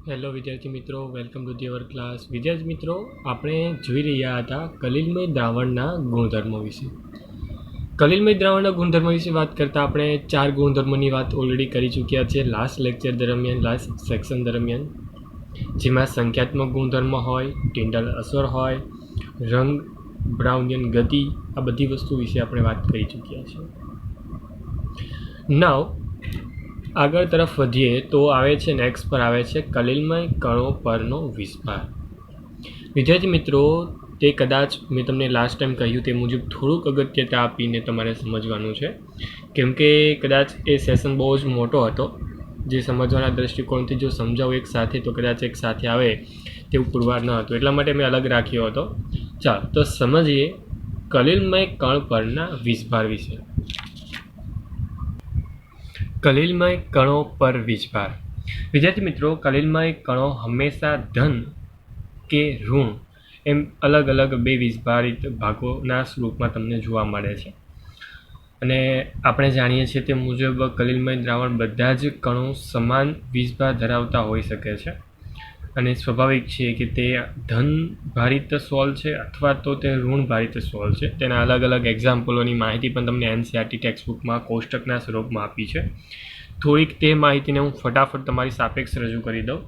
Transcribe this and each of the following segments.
Hello વિદ્યાર્થી મિત્રો, welcome to the our class. વિદ્યાર્થી મિત્રો, આપણે જોઈ રહ્યા હતા કલિલમય દ્રાવણના ગુણધર્મો વિશે. કલિલમય દ્રાવણના ગુણધર્મો વિશે વાત કરતાં આપણે 4 ગુણધર્મોની વાત ઓલરેડી કરી ચૂક્યા છે લાસ્ટ લેક્ચર દરમિયાન, લાસ્ટ સેક્શન દરમિયાન, જેમાં સંખ્યાત્મક ગુણધર્મ હોય, ટિન્ડલ અસર હોય, રંગ, બ્રાઉનિયન ગતિ, આ બધી વસ્તુ વિશે આપણે વાત કરી ચૂક્યા છીએ. નાવ આગળ તરફ વધીએ તો આવે છે નેક્સ્ટ પર આવે છે કલિલમય કણો પરનો વિસ્તાર. વિદ્યાર્થી મિત્રો, તે કદાચ મેં તમને લાસ્ટ ટાઈમ કહ્યું તે મુજબ થોડુંક અગત્યતા આપીને તમારે સમજવાનું છે, કેમ કે કદાચ એ સેશન બહુ જ મોટો હતો, જે સમજવાના દૃષ્ટિકોણથી જો સમજાવું એક સાથે તો કદાચ એક સાથે આવે તેવું પુરવાર ન હતું, એટલા માટે મેં અલગ રાખ્યો હતો. ચાલો તો સમજીએ કલિલમય કણ પરના વીજભાર વિશે. કલિલમય કણો પર વીજભાર. વિદ્યાર્થી મિત્રો, કલિલમય કણો હંમેશા ધન કે ઋણ એમ અલગ અલગ બે વીજભારિત ભાગોના સ્વરૂપમાં તમને જોવા મળે છે. અને આપણે જાણીએ છીએ તે મુજબ કલિલમય દ્રાવણ બધા જ કણો સમાન વીજભાર ધરાવતા હોઈ શકે છે, અને સ્વાભાવિક છે કે તે ધન ભારિત સોલ છે અથવા તો તે ઋણ ભારિત સોલ છે. તેના અલગ અલગ એક્ઝામ્પલોની માહિતી પણ તમને એનસીઈઆરટી ટેક્સ્ટબુકમાં કોષ્ટકના સ્વરૂપમાં આપી છે. થોડીક તે માહિતીને હું ફટાફટ તમારી સાપેક્ષ રજૂ કરી દઉં.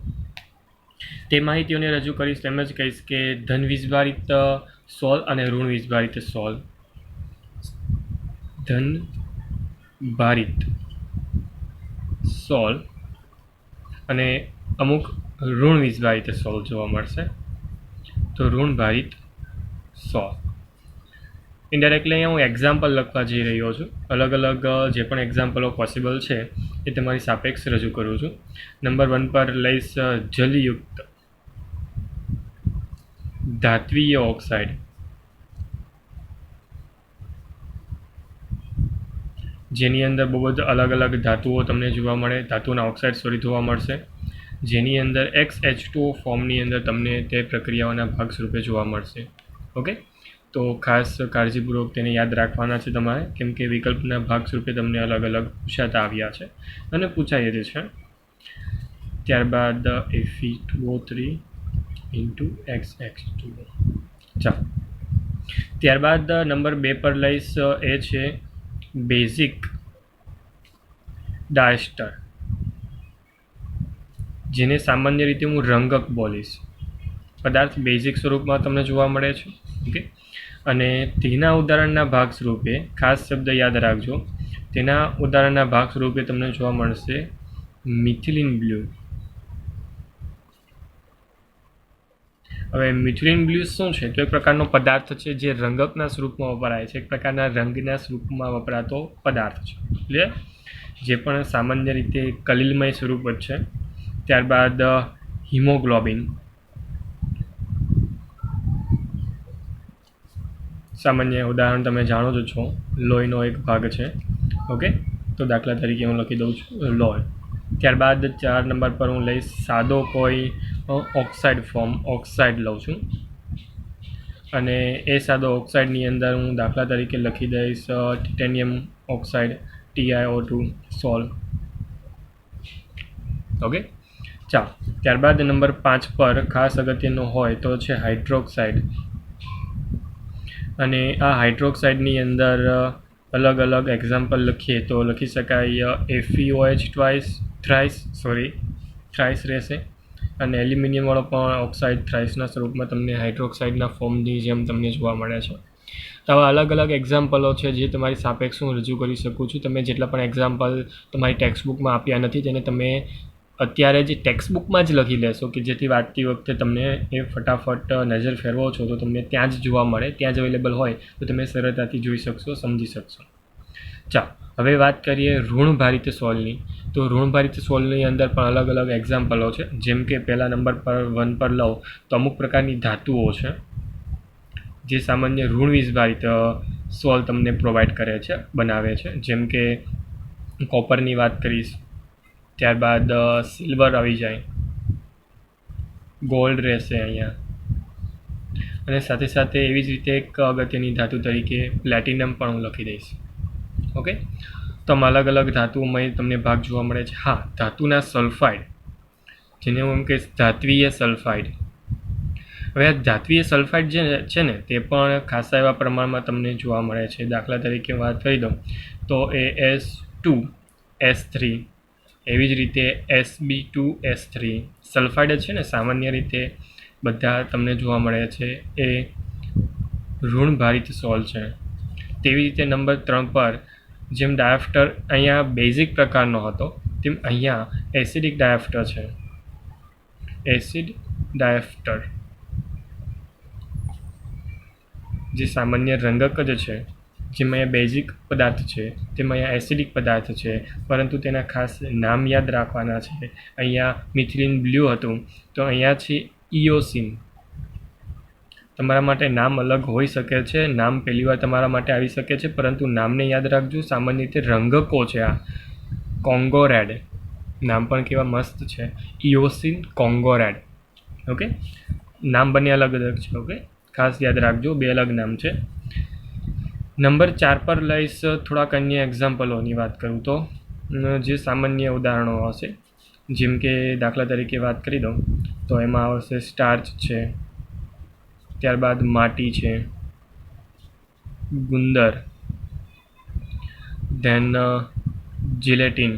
તે માહિતીઓને રજૂ કરીશ તેમ જ કહીશ કે ધન વીજભારિત સોલ અને ઋણ વીજભારિત સોલ, ધન ભારિત સોલ અને અમુક ઋણ વીજભારિત સોલ જોવા મળશે. તો ઋણ ભારિત સોલ ઇન્ડાયરેક્ટલી અહીંયા હું એક્ઝામ્પલ લખવા જઈ રહ્યો છું. અલગ અલગ જે પણ એક્ઝામ્પલો પોસિબલ છે એ તમારી સાપેક્ષ રજૂ કરું છું. નંબર 1 પર લઈશ જલયુક્ત ધાત્વીય ઓક્સાઇડ, જેની અંદર બહુ બધા અલગ અલગ ધાતુઓ તમને જોવા મળે, ધાતુના ઓક્સાઇડ જોવા મળશે, જેની અંદર XH2O ફોર્મની અંદર તમને તે પ્રક્રિયાઓના ભાગ સ્વરૂપે જોવા મળશે. ઓકે, તો ખાસ કાળજીપૂર્વક તેને યાદ રાખવાના છે તમારે, કેમ કે વિકલ્પના ભાગ સ્વરૂપે તમને અલગ અલગ પૂછાતા આવ્યા છે અને પૂછાય જ છે. ત્યારબાદ Fe2O3 XH2O. ચાલો, ત્યારબાદ નંબર 2 પર લઈશ એ છે બેઝિક ડાયસ્ટર, જેને સામાન્ય રીતે હું રંગક બોલીશ. પદાર્થ બેઝિક સ્વરૂપમાં તમને જોવા મળે છે. ઓકે, અને તેના ઉદાહરણના ભાગ સ્વરૂપે ખાસ શબ્દ યાદ રાખજો, તેના ઉદાહરણના ભાગ સ્વરૂપે તમને જોવા મળશે મિથિલિન બ્લુ. હવે મિથિલિન બ્લુ શું છે? તો એક પ્રકારનો પદાર્થ છે જે રંગકના સ્વરૂપમાં વપરાય છે, એક પ્રકારના રંગના સ્વરૂપમાં વપરાતો પદાર્થ છે, ક્લિયર? જે પણ સામાન્ય રીતે કલિલમય સ્વરૂપ જ છે. ત્યારબાદ હિમોગ્લોબિન, સામાન્ય ઉદાહરણ તમે જાણો જ છો, લોહીનો એક ભાગ છે. ઓકે, તો દાખલા તરીકે હું લખી દઉં છું લોહી. ત્યારબાદ 4 નંબર પર હું લઈશ સાદો કોઈ ઓક્સાઇડ ફોર્મ, ઓક્સાઇડ લઉં છું, અને એ સાદો ઓક્સાઇડની અંદર હું દાખલા તરીકે લખી દઈશ ટિટેનિયમ ઓક્સાઇડ, TiO2 સોલ. ઓકે, ચાલો. ત્યારબાદ નંબર 5 પર ખાસ અગત્યનો હોય તો છે હાઇડ્રોક્સાઇડ, અને આ હાઇડ્રોક્સાઇડની અંદર અલગ અલગ એક્ઝામ્પલ લખીએ તો લખી શકાય FeOH થ્રાઇસ રહેશે, અને એલ્યુમિનિયમવાળો પણ ઓક્સાઇડ થ્રાઇસના સ્વરૂપમાં તમને હાઇડ્રોક્સાઇડના ફોર્મની જેમ તમને જોવા મળે છે. તો આવા અલગ અલગ એક્ઝામ્પલો છે જે તમારી સાપેક્ષ હું રજૂ કરી શકું છું. તમે જેટલા પણ એક્ઝામ્પલ તમારી ટેક્સ્ટબુકમાં આપ્યા નથી તેને તમે અત્યારે જ ટેક્સ્ટબુકમાં જ લખી લેશો, કે જેથી વાંચતી વખતે તમને એ ફટાફટ નજર ફેરવો છો તો તમને ત્યાં જ જોવા મળે, ત્યાં જ અવેલેબલ હોય તો તમે સરળતાથી જોઈ શકશો, સમજી શકશો. ચાલો, હવે વાત કરીએ ઋણ ભારિત સોલની. તો ઋણ ભારિત સોલની અંદર પણ અલગ અલગ એક્ઝામ્પલો છે, જેમ કે પહેલા નંબર પર 1 પર લઉં તો અમુક પ્રકારની ધાતુઓ છે જે સામાન્ય ઋણ વીજભારિત સોલ તમને પ્રોવાઈડ કરે છે, બનાવે છે, જેમ કે કોપરની વાત કરીશ, ત્યારબાદ સિલ્વર આવી જાય, ગોલ્ડ રહેશે અહીંયા, અને સાથે સાથે એવી જ રીતે એક અગત્યની ધાતુ તરીકે પ્લેટિનમ પણ હું લખી દઈશ. ઓકે, તો આમ અલગ અલગ ધાતુઓમાં તમને ભાગ જોવા મળે છે. હા, ધાતુના સલ્ફાઇડ જેને હું એમ કહીશ ધાત્વીય સલ્ફાઇડ. હવે આ ધાત્વીય સલ્ફાઇડ જે છે ને તે પણ ખાસા એવા પ્રમાણમાં તમને જોવા મળે છે. દાખલા તરીકે વાત કરી દઉં તો AS2S3, એવી જ રીતે SB2S3 સલ્ફાઇડ છે ને સામાન્ય રીતે બધા તમને જોવા મળે છે એ ઋણભારિત સોલ છે. તેવી રીતે નંબર 3 પર જેમ ડાયફ્ટર અહીંયા બેઝિક પ્રકારનો હતો તેમ અહીંયા એસિડિક ડાયફ્ટર છે. એસિડ ડાયફ્ટર જે સામાન્ય રંગક જ છે, જેમાં અહીંયા બેઝિક પદાર્થ છે તેમાં અહીંયા એસિડિક પદાર્થ છે, પરંતુ તેના ખાસ નામ યાદ રાખવાના છે. અહીંયા મિથિલિન બ્લુ હતું તો અહીંયા છે ઇઓસિન. તમારા માટે નામ અલગ હોઈ શકે છે, નામ પહેલીવાર તમારા માટે આવી શકે છે, પરંતુ નામને યાદ રાખજો. સામાન્ય રીતે રંગકો છે આ કોંગો રેડ, નામ પણ કેવા મસ્ત છે, ઇઓસિન, કોંગો રેડ. ઓકે, નામ બંને અલગ અલગ છે. ઓકે, ખાસ યાદ રાખજો, બે અલગ નામ છે. નંબર 4 પર લઈશ થોડાક અન્ય એક્ઝામ્પલોની વાત કરું તો જે સામાન્ય ઉદાહરણો હશે, જેમ કે દાખલા તરીકે વાત કરી દઉં તો એમાં આવશે સ્ટાર્ચ છે, ત્યારબાદ માટી છે, ગુંદર, ધેન જીલેટિન,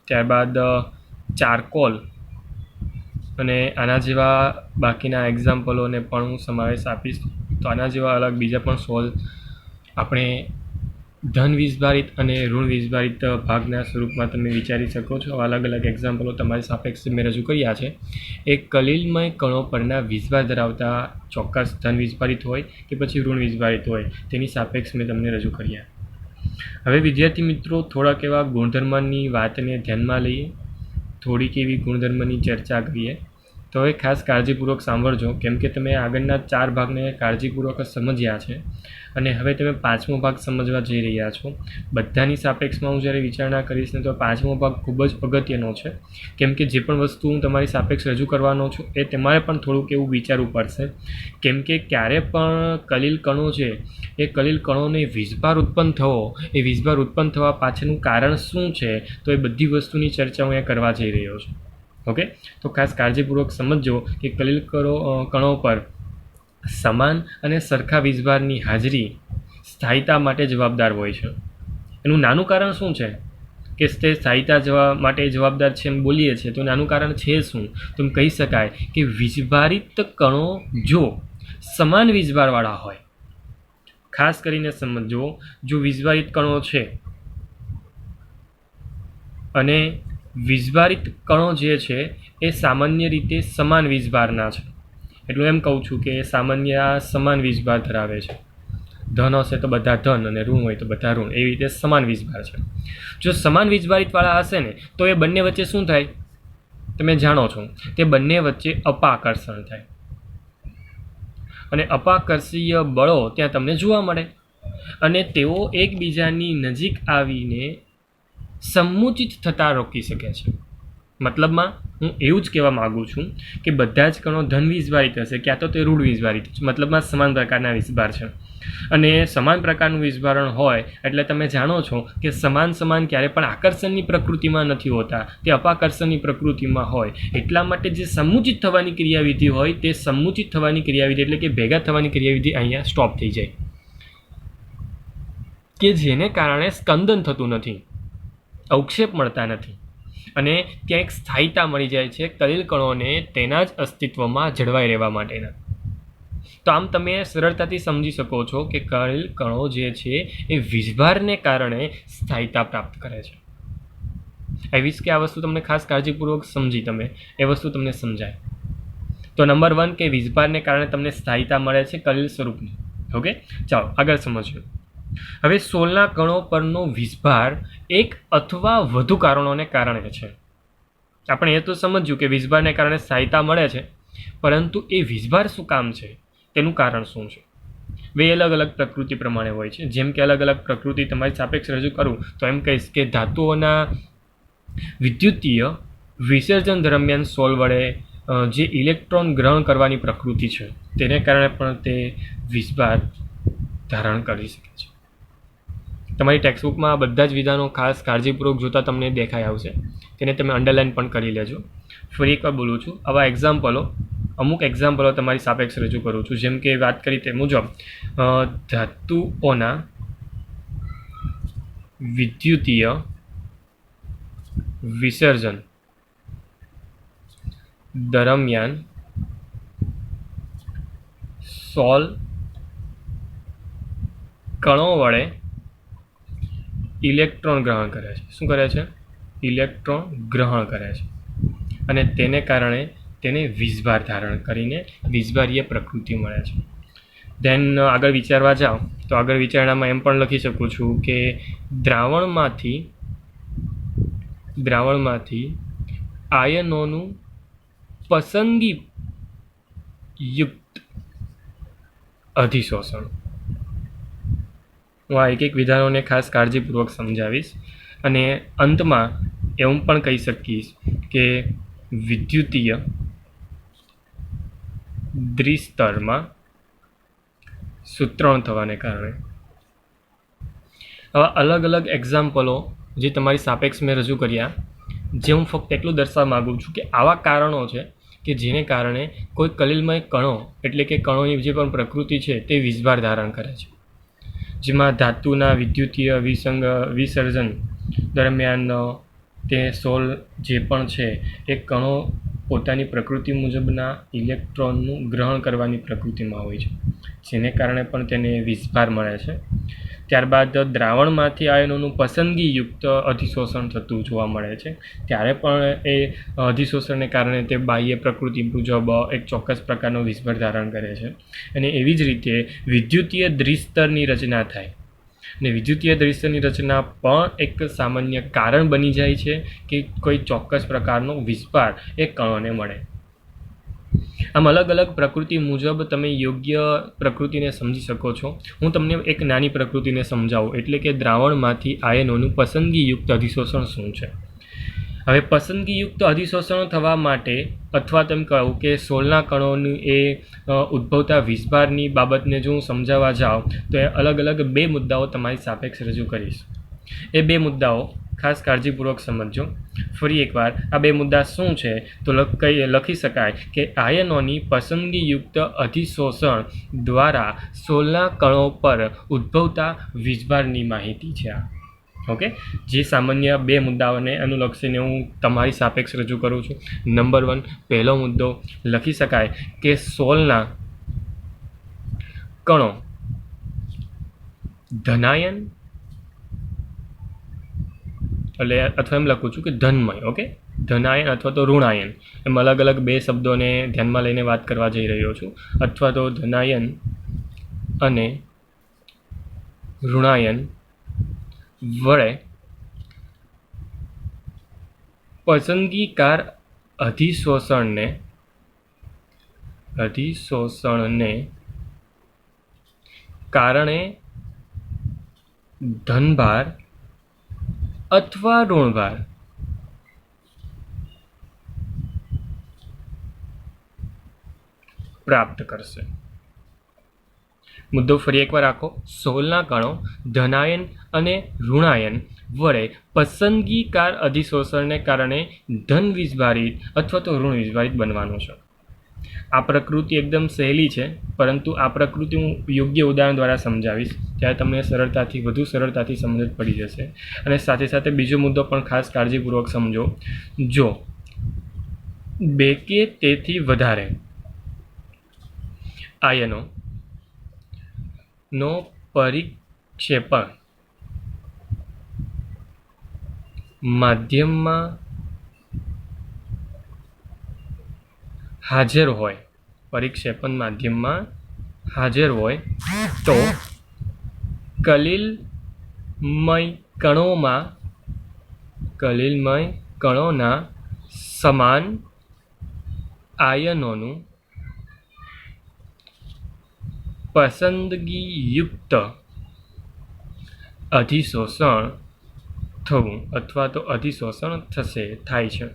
ત્યારબાદ ચારકોલ, અને આના જેવા બાકીના એક્ઝામ્પલોને પણ હું સમાવેશ આપીશ. તો આના જેવા અલગ બીજા પણ સોલ આપણે ધન વીજભારિત અને ઋણ વીજભારિત ભાગના સ્વરૂપમાં તમે વિચારી શકો છો. અલગ અલગ એક્ઝામ્પલો તમારી સાપેક્ષે મેં રજૂ કર્યા છે. એક કલીલમય કણો પરના વીજભાર ધરાવતા ચોક્કસ ધન વીજભારિત હોય કે પછી ઋણ વીજભારિત હોય તેની સાપેક્ષ મેં તમને રજૂ કર્યા. હવે વિદ્યાર્થી મિત્રો થોડાક એવા ગુણધર્મની વાતને ધ્યાનમાં લઈએ, થોડીક એવી ગુણધર્મની ચર્ચા કરીએ. તો હવે ખાસ કાળજીપૂર્વક સાંભળજો, કેમ કે તમે આગળના 4 ભાગને કાળજીપૂર્વક સમજ્યા છે અને હવે તમે 5મો ભાગ સમજવા જઈ રહ્યા છો. બધાની સાપેક્ષમાં હું જ્યારે વિચારણા કરીશ ને તો 5મો ભાગ ખૂબ જ અગત્યનો છે, કેમ કે જે પણ વસ્તુ હું તમારી સાપેક્ષ રજૂ કરવાનો છું એ તમારે પણ થોડુંક એવું વિચારવું પડશે, કેમ કે ક્યારે પણ કલીલ કણો છે એ કલીલ કણોને વીજભાર ઉત્પન્ન થવો, એ વીજભાર ઉત્પન્ન થવા પાછળનું કારણ શું છે, તો એ બધી વસ્તુની ચર્ચા હું અહીંયા કરવા જઈ રહ્યો છું. ઓકે, તો ખાસ કાળજીપૂર્વક સમજજો કે કલીલ કણો પર સમાન અને સરખા વીજભારની હાજરી સ્થાયિતા માટે જવાબદાર હોય છે. એનું નાનું કારણ શું છે કે તે સ્થાયિતા માટે જવાબદાર છે એમ બોલીએ છીએ, તો નાનું કારણ છે શું? તો એમ કહી શકાય કે વીજભારિત કણો જો સમાન વીજભારવાળા હોય, ખાસ કરીને સમજો, જો વીજભારિત કણો છે અને વીજભારિત કણો જે છે એ સામાન્ય રીતે સમાન વીજભારના છે, એટલું એમ કહું છું કે સામાન્ય સમાન વીજભાર ધરાવે છે. ધન હશે તો બધા ધન અને ઋણ હોય તો બધા ઋણ, એવી રીતે સમાન વીજભાર છે. જો સમાન વીજભારિતવાળા હશે ને તો એ બંને વચ્ચે શું થાય તમે જાણો છો, તે બંને વચ્ચે અપાકર્ષણ થાય અને અપાકર્ષીય બળો ત્યાં તમને જોવા મળે અને તેઓ એકબીજાની નજીક આવીને સમુચિત થતાં રોકી શકે છે. મતલબમાં હું એવું જ કહેવા માગું છું કે બધા જ કણો ધન વીજભારિત હશે, ક્યાં તો તે ઋણ વીજભારિત છે, મતલબમાં સમાન પ્રકારના વીજભાર છે. અને સમાન પ્રકારનું વીજભારણ હોય એટલે તમે જાણો છો કે સમાન ક્યારે પણ આકર્ષણની પ્રકૃતિમાં નથી હોતા, તે અપાકર્ષણની પ્રકૃતિમાં હોય. એટલા માટે જે સમુચિત થવાની ક્રિયાવિધિ હોય તે સમુચિત થવાની ક્રિયાવિધિ એટલે કે ભેગા થવાની ક્રિયાવિધિ અહીંયા સ્ટોપ થઈ જાય, કે જેને કારણે સ્કંદન થતું નથી, અવક્ષેપ મળતા નથી અને ત્યાં એક સ્થાયિતા મળી જાય છે કલીલ કણોને તેના જ અસ્તિત્વમાં જળવાઈ રહેવા માટેના. તો આમ તમે સરળતાથી સમજી શકો છો કે કલીલ કણો જે છે એ વીજભારને કારણે સ્થાયિતા પ્રાપ્ત કરે છે. એવી કે આ વસ્તુ તમને ખાસ કાળજીપૂર્વક સમજી તમે એ વસ્તુ તમને સમજાય. તો નંબર 1 કે વીજભારને કારણે તમને સ્થાયિતા મળે છે કલીલ સ્વરૂપની. ઓકે, ચાલો આગળ સમજીએ. હવે સોલના કણો પરનો વીજભાર એક અથવા વધુ કારણોને કારણે છે. આપણે એ તો સમજ્યું કે વીજભારને કારણે સ્થાયિતા મળે છે, પરંતુ એ વીજભાર શું કામ છે, તેનું કારણ શું છે? બે અલગ અલગ પ્રકૃતિ પ્રમાણે હોય છે. જેમ કે અલગ અલગ પ્રકૃતિ તમારી સાપેક્ષ રજૂ કરું તો એમ કહીશ કે ધાતુઓના વિદ્યુતીય વિસર્જન દરમિયાન સોલ વડે જે ઇલેક્ટ્રોન ગ્રહણ કરવાની પ્રકૃતિ છે તેને કારણે પણ તે વીજભાર ધારણ કરી શકે છે. તમારી ટેક્સ્ટબુકમાં આ બધા જ વિધાનો ખાસ કાળજીપૂર્વક જોતાં તમને દેખાઈ આવશે. તેને તમે અંડરલાઇન પણ કરી લેજો. ફરી એકવાર બોલું છું, આવા અમુક એક્ઝામ્પલો તમારી સાપેક્ષ રજૂ કરું છું. જેમ કે વાત કરી તે મુજબ ધાતુઓના વિદ્યુતીય વિસર્જન દરમિયાન સોલ કણો વડે ઇલેક્ટ્રોન ગ્રહણ કરે છે. શું કરે છે? ઇલેક્ટ્રોન ગ્રહણ કરે છે અને તેને કારણે તેને વીજભાર ધારણ કરીને વીજભારીય પ્રકૃતિ મળે છે. ધેન આગળ વિચારવા જાઓ તો આગળ વિચારણામાં એમ પણ લખી શકું છું કે દ્રાવણમાંથી આયનોનું પસંદગીયુક્ત અધિશોષણ. હું આ એક વિધાનોને ખાસ કાળજીપૂર્વક સમજાવીશ અને અંતમાં એવું પણ કહી શકીશ કે વિદ્યુતીય દ્વિસ્તરમાં સૂત્રણ થવાને કારણે. આવા અલગ અલગ એક્ઝામ્પલો જે તમારી સાપેક્ષ મેં રજૂ કર્યા, જે હું ફક્ત એટલું દર્શાવવા માગું છું કે આવા કારણો છે કે જેને કારણે કોઈ કલિલમય કણો એટલે કે કણોની જે પણ પ્રકૃતિ છે તે વીજભાર ધારણ કરે છે. જેમાં ધાતુના વિદ્યુતીય વિસર્જન દરમિયાન તે સોલ જે પણ છે એ કણો પોતાની પ્રકૃતિ મુજબના ઇલેક્ટ્રોનનું ગ્રહણ કરવાની પ્રકૃતિમાં હોય છે, જેને કારણે પણ તેને વીજભાર મળે છે. ત્યારબાદ દ્રાવણમાંથી આયનોનું પસંદગીયુક્ત અધિશોષણ થતું જોવા મળે છે. ત્યારે પણ એ અધિશોષણને કારણે તે બાહ્ય પ્રકૃતિ મુજબ એક ચોક્કસ પ્રકારનો વીજભાર ધારણ કરે છે અને એવી જ રીતે વિદ્યુતીય દ્વિસ્તરની રચના થાય અને વિદ્યુતીય દ્વિસ્તરની રચના પણ એક સામાન્ય કારણ બની જાય છે કે કોઈ ચોક્કસ પ્રકારનો વીજભાર એ કણોને મળે. આમ અલગ અલગ પ્રકૃતિ મુજબ તમે યોગ્ય પ્રકૃતિને સમજી શકો છો. હું તમને એક નાની પ્રકૃતિને સમજાવું, એટલે કે દ્રાવણમાંથી આયનોનું પસંદગીયુક્ત અધિશોષણ શું છે. હવે પસંદગીયુક્ત અધિશોષણ થવા માટે અથવા તેમ કહું કે સોલના કણોની એ ઉદ્ભવતા વીજભારની બાબતને જો હું સમજાવવા જાઉં તો એ અલગ અલગ બે મુદ્દાઓ તમારી સાપેક્ષ રજૂ કરીશ. એ બે મુદ્દાઓ ખાસ કાળજીપૂર્વક સમજજો. ફરી એકવાર આ બે મુદ્દા શું છે તો લખી શકાય કે આયનોની પસંદગીયુક્ત અધિશોષણ દ્વારા સોલના કણો પર ઉદ્ભવતા વીજભારની માહિતી છે. ઓકે, જે સામાન્ય બે મુદ્દાઓને અનુલક્ષીને હું તમારી સાપેક્ષ રજૂ કરું છું. નંબર 1, પહેલો મુદ્દો લખી શકાય કે સોલના કણો ધનાયન એટલે અથવા એમ લખું છું કે ધનમય. ઓકે, ધનાયન અથવા તો ઋણાયન, એમ અલગ અલગ બે શબ્દોને ધ્યાનમાં લઈને વાત કરવા જઈ રહ્યો છું. અથવા તો ધનાયન અને ઋણાયન વડે પસંદગીકાર અધિશોષણને કારણે ધનભાર અથવા ઋણભાર પ્રાપ્ત કરશે. મુદ્દો ફરી એકવાર રાખો. સોલના કણો ધનાયન અને ઋણાયન વડે પસંદગીકાર અધિશોષણને કારણે ધન વીજભારિત અથવા તો ઋણ વીજભારિત બનવાનું છે. આ પ્રકૃતિ એકદમ સહેલી છે, પરંતુ આ પ્રકૃતિ હું યોગ્ય ઉદાહરણ દ્વારા સમજાવીશ ત્યારે તમને વધુ સરળતાથી સમજ પડી જશે. અને સાથે સાથે બીજો મુદ્દો પણ ખાસ કાળજીપૂર્વક સમજો. જો બે કે તેથી વધારે આયનો નો પરિક્ષેપણ માધ્યમમાં હાજર હોય તો કલિલમય કણોના સમાન આયનોનું પસંદગીયુક્ત અધિશોષણ થવું અથવા તો અધિશોષણ થાય છે.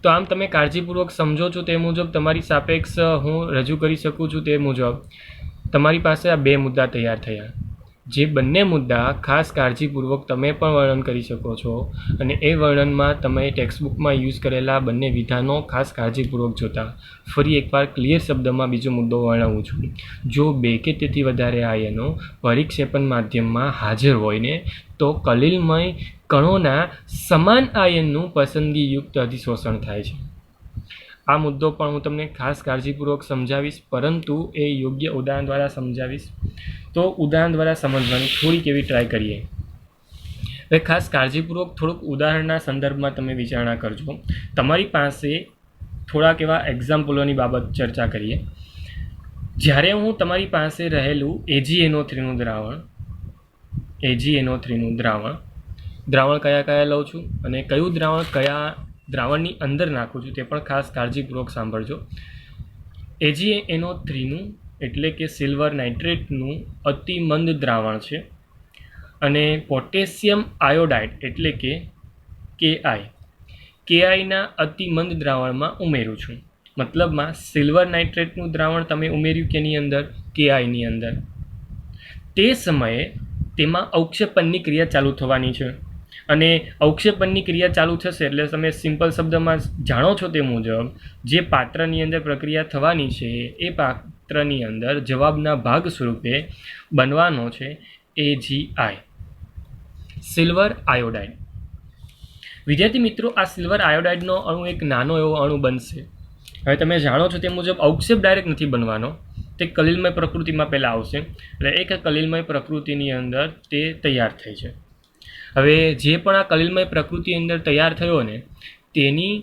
તો આમ તમે કાળજીપૂર્વક સમજો છો તે મુજબ તમારી સાપેક્ષ હું રજૂ કરી શકું છું તે મુજબ તમારી પાસે આ બે મુદ્દા તૈયાર થયા. જે બંને મુદ્દા ખાસ કાળજીપૂર્વક તમે પણ વર્ણન કરી શકો છો અને એ વર્ણનમાં તમે ટેક્સ્ટબુકમાં યુઝ કરેલા બંને વિધાનો ખાસ કાળજીપૂર્વક જોતા. ફરી એકવાર ક્લિયર શબ્દમાં બીજો મુદ્દો વર્ણવું છું. જો 2 કે તેથી વધારે આયનો પરિક્ષેપણ માધ્યમમાં હાજર હોય ને તો કલિલમય કણોના સમાન આયનનું પસંદગીયુક્ત અધિશોષણ થાય છે. આ મુદ્દો પણ હું તમને ખાસ કાળજીપૂર્વક સમજાવીશ, પરંતુ એ યોગ્ય ઉદાહરણ દ્વારા સમજાવીશ. તો ઉદાહરણ દ્વારા સમજવાની થોડીક એવી ટ્રાય કરીએ. હવે ખાસ કાળજીપૂર્વક થોડુંક ઉદાહરણના સંદર્ભમાં તમે વિચારણા કરજો. તમારી પાસે થોડાક એવા એક્ઝામ્પલોની બાબત ચર્ચા કરીએ. જ્યારે હું તમારી પાસે રહેલું AgNO3નું દ્રાવણ કયા કયા લઉં છું અને કયું દ્રાવણ કયા દ્રાવણની અંદર નાખું છું તે પણ ખાસ કાળજીપૂર્વક સાંભળજો. AgNO3નું એટલે કે સિલ્વર નાઇટ્રેટનું અતિમંદ દ્રાવણ છે અને પોટેશિયમ આયોડાઇડ એટલે કે KIના અતિમંદ દ્રાવણમાં ઉમેરું છું. મતલબમાં સિલ્વર નાઇટ્રેટનું દ્રાવણ તમે ઉમેર્યું કેની અંદર? KIની અંદર. તે સમયે તેમાં અવક્ષેપણની ક્રિયા ચાલુ થવાની છે અને અવક્ષેપણની ક્રિયા ચાલુ થશે એટલે તમે સિમ્પલ શબ્દમાં જાણો છો તે મુજબ જે પાત્રની અંદર પ્રક્રિયા થવાની છે એ પાત્રની અંદર જવાબના ભાગ સ્વરૂપે બનવાનો છે AgI, સિલ્વર આયોડાઇડ. વિદ્યાર્થી મિત્રો, આ સિલ્વર આયોડાઇડનો અણુ એક નાનો એવો અણુ બનશે. હવે તમે જાણો છો તે મુજબ અવક્ષેપ ડાયરેક્ટ નથી બનવાનો, તે કલિલમય પ્રકૃતિમાં પહેલાં આવશે એટલે એક કલિલમય પ્રકૃતિની અંદર તે તૈયાર થઈ છે. હવે જે પણ આ કલિલમય પ્રકૃતિ અંદર તૈયાર થયો ને તેની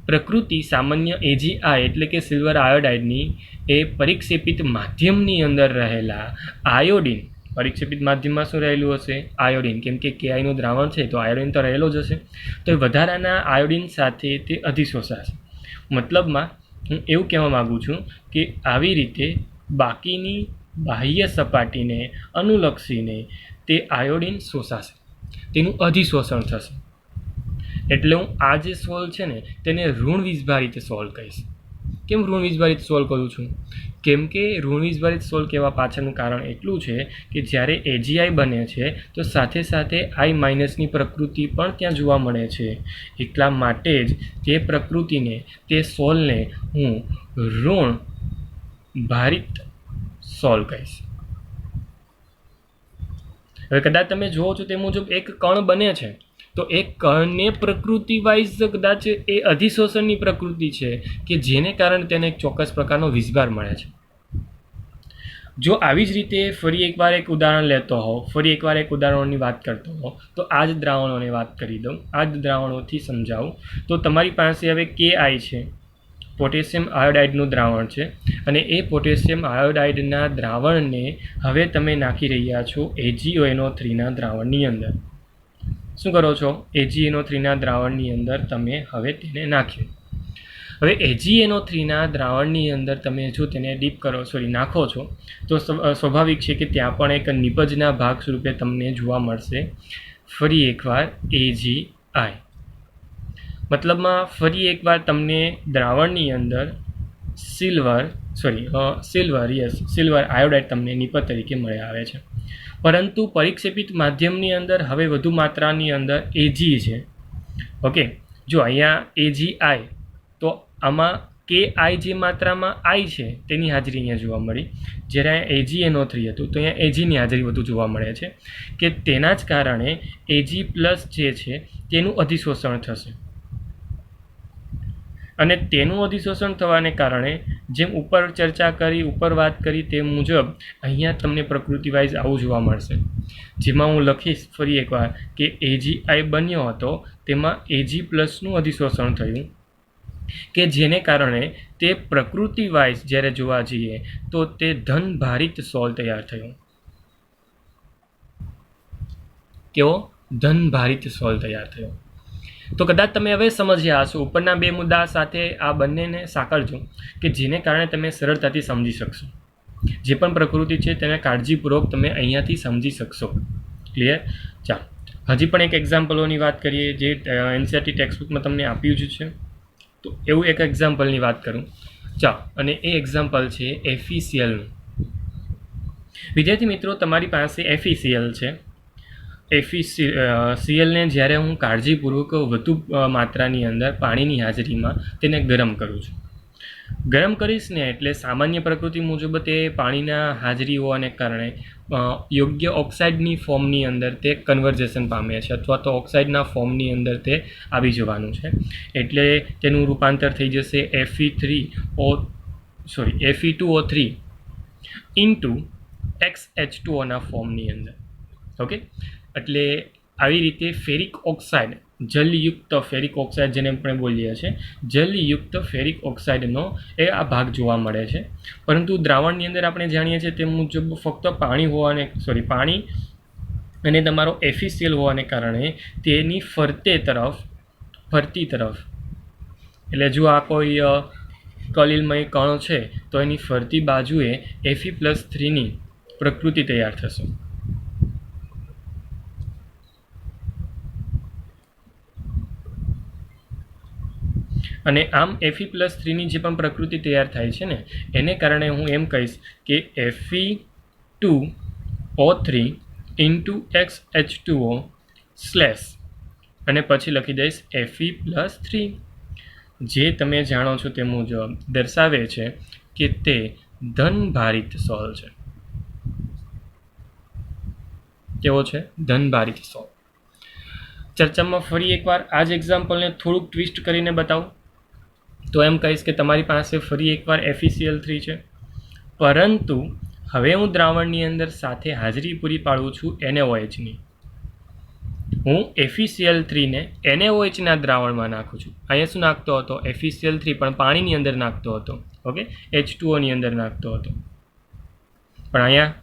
પ્રકૃતિ સામાન્ય AgI એટલે કે સિલ્વર આયોડાઇડની એ પરિક્ષેપિત માધ્યમની અંદર રહેલા આયોડિન, પરિક્ષેપિત માધ્યમમાં શું રહેલું હશે? આયોડિન. કેમ કે KIનું દ્રાવણ છે તો આયોડિન તો રહેલો જ હશે. તો એ વધારાના આયોડિન સાથે તે અધિશોષાશે. મતલબમાં હું એવું કહેવા માગું છું કે આવી રીતે બાકીની બાહ્ય સપાટીને અનુલક્ષીને તે આયોડિન શોષાશે, તેનું અધિશોષણ થશે. એટલે હું આ જે સોલ્વ છે ને તેને ઋણ વીજભારિત સોલ્વ કહીશ. કેમ ઋણ વીજભારિત સોલ્વ કરું છું? કેમ કે ઋણ વીજભારિત સોલ્વ કહેવા પાછળનું કારણ એટલું છે કે જ્યારે AgI બને છે તો સાથે સાથે I- પ્રકૃતિ પણ ત્યાં જોવા મળે છે. એટલા માટે જ તે પ્રકૃતિને, તે સોલ્વને હું ઋણ ભારિત સોલ્વ કહીશ. હવે કદાચ તમે જુઓ છો તે મુજબ એક કણ બને છે તો એ કણને પ્રકૃતિ વાઇઝ કદાચ એ અધિશોષણની પ્રકૃતિ છે કે જેને કારણે તેને એક ચોક્કસ પ્રકારનો વીજભાર મળે છે. જો આવી જ રીતે ફરી એકવાર એક ઉદાહરણ લેતો હોઉં, ફરી એકવાર એક ઉદાહરણોની વાત કરતો હોઉં તો આ જ દ્રાવણોની વાત કરી દઉં, આ જ દ્રાવણોથી સમજાવું. તો તમારી પાસે હવે KI છે, પોટેશિયમ આયોડાઇડનું દ્રાવણ છે અને એ પોટેશિયમ આયોડાઇડના દ્રાવણને હવે તમે નાખી રહ્યા છો AgNO3ના દ્રાવણની અંદર. શું કરો છો? AgNO3ના દ્રાવણની અંદર તમે હવે તેને નાખ્યું. હવે AgNO3ના દ્રાવણની અંદર તમે જો તેને નાખો છો તો સ્વાભાવિક છે કે ત્યાં પણ એક નિપજના ભાગ સ્વરૂપે તમને જોવા મળશે ફરી એકવાર AgI. મતલબમાં ફરી એકવાર તમને દ્રાવણની અંદર સિલ્વર આયોડાઇડ તમને નિપજ તરીકે મળી આવે છે. પરંતુ પરિક્ષેપિત માધ્યમની અંદર હવે વધુ માત્રાની અંદર Ag છે. ઓકે, જો અહીંયા AgI તો આમાં KI જે માત્રામાં I છે તેની હાજરી અહીંયા જોવા મળી. જ્યારે AgNO3 હતું તો અહીંયા Agની હાજરી વધુ જોવા મળે છે કે તેના જ કારણે Ag+ જે છે તેનું અધિશોષણ થશે અને તેનું અધિશોષણ થવાને કારણે જેમ ઉપર ચર્ચા કરી, ઉપર વાત કરી તે મુજબ અહીંયા તમને પ્રકૃતિ વાઇઝ આવું જોવા મળશે. જેમાં હું લખીશ ફરી એકવાર કે AgI બન્યો હતો તેમાં Ag+નું અધિશોષણ થયું કે જેને કારણે તે પ્રકૃતિ વાઇઝ જ્યારે જોવા જઈએ તો તે ધન ભારિત સોલ તૈયાર થયો. કેવો? ધન ભારિત સોલ તૈયાર થયો. તો કદાચ તમે હવે સમજ્યા હશો. ઉપરના બે મુદ્દા સાથે આ બંનેને સાંકળજો કે જેને કારણે તમે સરળતાથી સમજી શકશો. જે પણ પ્રકૃતિ છે તેને કાળજીપૂર્વક તમે અહીંયાથી સમજી શકશો. ક્લિયર? ચાલો હજી પણ એક એક્ઝામ્પલોની વાત કરીએ જે NCERT ટેક્સ્ટબુકમાં તમને આપ્યું જ છે. તો એવું એક એક્ઝામ્પલની વાત કરું. ચાલો, અને એ એક્ઝામ્પલ છે FeClનું. વિદ્યાર્થી મિત્રો, તમારી પાસે FeCl છે. FeClને જ્યારે હું કાળજીપૂર્વક વધુ માત્રાની અંદર પાણીની હાજરીમાં તેને ગરમ કરું છું. ગરમ કરીશ ને એટલે સામાન્ય પ્રકૃતિ મુજબ તે પાણીના હાજરી હોવાને કારણે યોગ્ય ઓક્સાઇડની ફોર્મની અંદર તે કન્વર્ઝેશન પામે છે, અથવા તો ઓક્સાઇડના ફોર્મની અંદર તે આવી જવાનું છે. એટલે તેનું રૂપાંતર થઈ જશે Fe2O3 ઇન્ટુ XH2O ફોર્મની અંદર. ઓકે, એટલે આવી રીતે ફેરિક ઓક્સાઇડ, જલયુક્ત ફેરિક ઓક્સાઇડ જેને આપણે બોલીએ છીએ, જલયુક્ત ફેરિક ઓક્સાઇડનો આ ભાગ જોવા મળે છે. પરંતુ દ્રાવણની અંદર આપણે જાણીએ છીએ તે મુજબ ફક્ત પાણી અને તમારો FeCl હોવાને કારણે તેની ફરતી તરફ એટલે જો આ કોઈ કલિલમય કણ છે તો એની ફરતી બાજુએ Fe+3ની પ્રકૃતિ તૈયાર થશે. અને આમ Fe+3ની જે પણ પ્રકૃતિ તૈયાર થાય છે ને એને કારણે હું એમ કહીશ કે Fe2O3 ઇન્ટુ XH2O અને પછી લખી દઈશ Fe+3, જે તમે જાણો છો તે મુજબ દર્શાવે છે કે તે ધનભારિત સોલ છે. કેવો છે? ધનભારિત સોલ. ચર્ચામાં ફરી એકવાર આ જ એક્ઝામ્પલને થોડુંક ટ્વિસ્ટ કરીને બતાવું તો એમ કહીશ કે તમારી પાસે ફરી એકવાર FeCl3 છે, પરંતુ હવે હું દ્રાવણની અંદર સાથે હાજરી પૂરી પાડું છું NaOHની. હું FeCl3ને NaOHના દ્રાવણમાં નાખું છું. અહીંયા શું નાખતો હતો? FeCl3 પણ પાણીની અંદર નાખતો હતો. ઓકે, H2Oની અંદર નાખતો હતો, પણ અહીંયા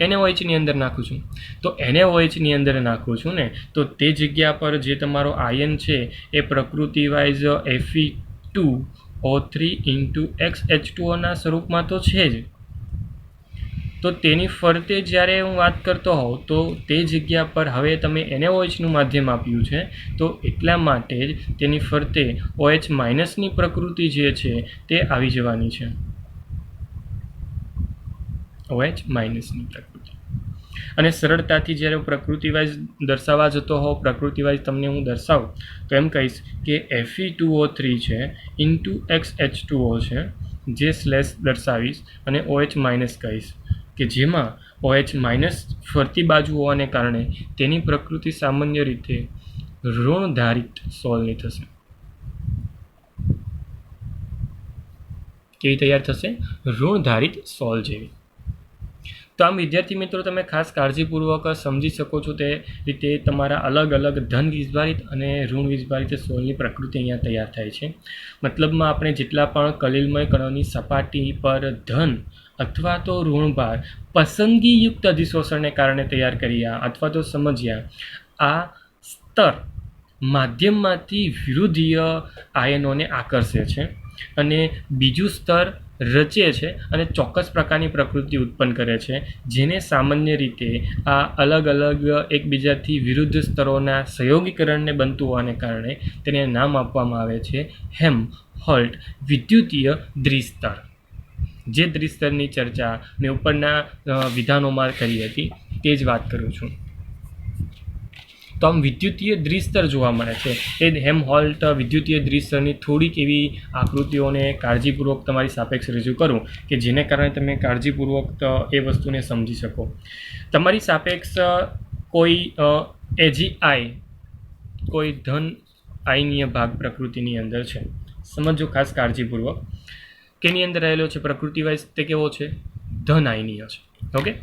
NaOHની અંદર નાખું છું. તો NaOHની અંદર નાખું છું ને, તો તે જગ્યા પર જે તમારો આયન છે એ પ્રકૃતિ વાઇઝ Fe2O3 ઇન્ટુ XH2Oના સ્વરૂપમાં તો છે જ. તો તેની ફરતે જ્યારે હું વાત કરતો હોઉં તો તે જગ્યા પર હવે તમે NaOHનું માધ્યમ આપ્યું છે, તો એટલા માટે જ તેની ફરતે OH- પ્રકૃતિ જે છે તે આવી જવાની છે. OH- પ્રકૃતિ. અને સરળતાથી જ્યારે પ્રકૃતિ વાઇઝ દર્શાવવા જતો હોઉં, પ્રકૃતિ વાઇઝ તમને હું દર્શાવું તો એમ કહીશ કે Fe2O3 છે ઇન્ટુ XH2O છે, જે સ્લેશ દર્શાવીશ અને OH- કહીશ, કે જેમાં OH- ફરતી બાજુ હોવાને કારણે તેની પ્રકૃતિ સામાન્ય રીતે ઋણધારિત સોલની થશે. કેવી તૈયાર થશે? ઋણધારિત સોલ જેવી. તો આમ વિદ્યાર્થી મિત્રો, તમે ખાસ કાળજીપૂર્વક સમજી શકો છો તે રીતે તમારા અલગ અલગ ધન વીજભારિત અને ઋણ વીજભારિત સોલની પ્રકૃતિ અહીંયા તૈયાર થાય છે. મતલબમાં આપણે જેટલા પણ કલિલમય કણોની સપાટી પર ધન અથવા તો ઋણભાર પસંદગીયુક્ત અધિશોષણને કારણે તૈયાર કર્યા અથવા તો સમજ્યા, આ સ્તર માધ્યમમાંથી વિરુદ્ધીય આયનોને આકર્ષે છે અને બીજું સ્તર રચે છે અને ચોક્કસ પ્રકારની પ્રકૃતિ ઉત્પન્ન કરે છે, જેને સામાન્ય રીતે આ અલગ અલગ એકબીજાથી વિરુદ્ધ સ્તરોના સંયોગીકરણને બનતું હોવાને કારણે તેને નામ આપવામાં આવે છે હેલ્મહોલ્ટ્ઝ વિદ્યુતીય દ્વિસ્તર. જે દ્વિસ્તરની ચર્ચા મેં ઉપરના વિધાનોમાં કરી હતી તે જ વાત કરું છું. તો આમ વિદ્યુતીય દ્વિસ્તર જોવા મળે છે. એ હેલ્મહોલ્ટ્ઝ વિદ્યુતીય દ્વિસ્તરની થોડીક એવી આકૃતિઓને કાળજીપૂર્વક તમારી સાપેક્ષ રજૂ કરું કે જેને કારણે તમે કાળજીપૂર્વક એ વસ્તુને સમજી શકો. તમારી સાપેક્ષ કોઈ AgI, કોઈ ધન આયનીય ભાગ પ્રકૃતિની અંદર છે. સમજો ખાસ કાળજીપૂર્વક કેની અંદર રહેલો છે પ્રકૃતિ વાઇઝ, તે કેવો છે? ધન આયનીય છે. ઓકે,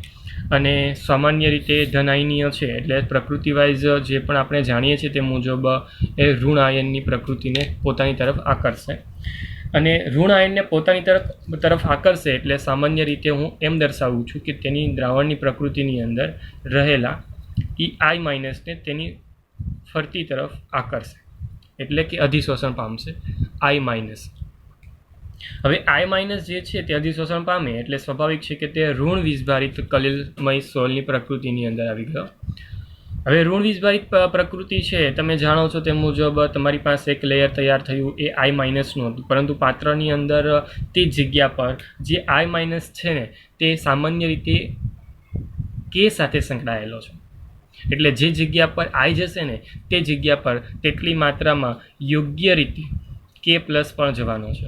અને સામાન્ય રીતે ધન આયનીય છે એટલે પ્રકૃતિ વાઇઝ જે પણ આપણે જાણીએ છીએ તે મુજબ એ ઋણ આયનની પ્રકૃતિને પોતાની તરફ આકર્ષે. અને ઋણ આયનને પોતાની તરફ આકર્ષે એટલે સામાન્ય રીતે હું એમ દર્શાવું છું કે તેની દ્રાવણની પ્રકૃતિની અંદર રહેલા EI- ને તેની ફરતી તરફ આકર્ષે, એટલે કે અધિશોષણ પામશે I-. હવે I- જે છે તે અધિશોષણ પામે એટલે સ્વાભાવિક છે કે તે ઋણ વીજભારિત કલિલમય સોલની પ્રકૃતિની અંદર આવી ગયો. હવે ઋણ વીજભારિત પ્રકૃતિ છે, તમે જાણો છો તે મુજબ તમારી પાસે એક લેયર તૈયાર થયું એ I- નું હતું, પરંતુ પાત્રની અંદર તે જગ્યા પર જે I- છે ને તે સામાન્ય રીતે કે સાથે સંકળાયેલો છે. એટલે જે જગ્યા પર આઈ જશે ને તે જગ્યા પર તેટલી માત્રામાં યોગ્ય રીતે કે પ્લસ પણ જવાનો છે.